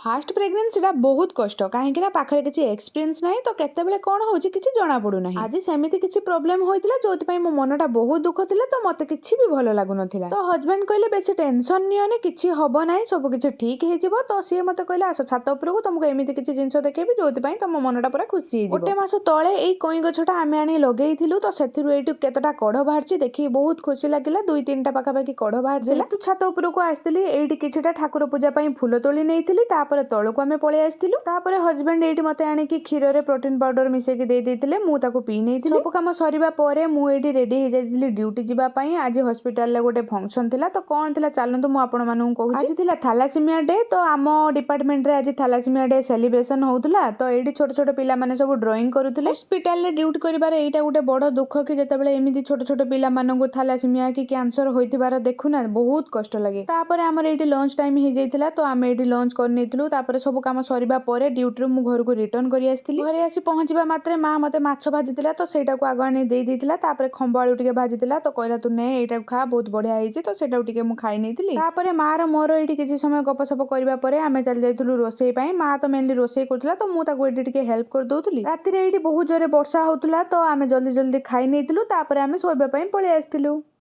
Fast प्रेगनेंसीटा बहुत कष्ट कहीं पाखे किसी एक्सपीरियंस ना तो केतेबेले कौन हो किसी जना पड़ूना आज सेमती किसी प्रोब्लेम होता जो मो मनटा बहुत दुख था तो मत कि भी भल लगुन तो हजबैंड कहले बेस टेंशन नियनि किसी हम ना सब किसी ठीक हो तो सी मत कहले आस छात उपरक तुमको एमती किसी जिन देखेबी जो तुम मनटा पूरा खुशी गोटे मस तले यही कई गछटा आम आनी लगे तो से केतटा कढ़ बाहर देखिए बहुत खुशी लगे 2-3टा पाखापाखि कढ़ बाहर तू छात उपरक आसती ये किसीटा ठाकुर पूजा फुल तोली नहीं तापर तलू आम पलि आसलु हजबैंड ये मत आणिकी क्षीर रे प्रोटीन पाउडर मिसेकी देते मुझे पी नहीं सब कम सर मुझे रेडी हो जाती ड्यूटी जावाई आज हॉस्पिटल गोटे फंक्शन थिला तो कौन थिला चलतु मुझे आज थिला थैलासीमिया डे तो आम डिपार्टमेंट रे आज थैलासीमिया डे सेलिब्रेशन होउतला तो ये छोट छोट पिला माने सब ड्राइंग करुले हॉस्पिटल रे ड्यूटी करिबार एटा गोटे बड़ दुख कि जेतेबेले एमिति छोट छोट पिला माननकु थैलासीमिया कि कैंसर होइतिबार देखुना बहुत कष्ट लगे तापर हमर एटी लंच टाइम हो जाइतिला तो आम एटी लंच करनेइतलु तापर सब काम सरिबा परे ड्यूटी मु घर को रिटर्न करी आस्थिली घरे आसी पहुंचबा मात्रे मां मते माछ भाजितिला तो सेटा को आगो आनी देई देइतिला तापर खंबाळू टिके भाजितिला तो कहला तू ने एटा खा बहुत बढ़िया होइछि तो सेटा टिके मु खाइ नेइतिली तापर मां रो मोर एटी किछि समय गपसप करबा परे आमे चल जाइतलु रोसेई पई मां तो मेनली रोसेई करथला तो मु ताको एटी टिके हेल्प कर दउतली राती रे एटी बहुत जोरे वर्षा होतला तो आमे जल्दी जल्दी खाइ नेइतिलु तापर आमे सोइबा पई पळि आस्थिलु।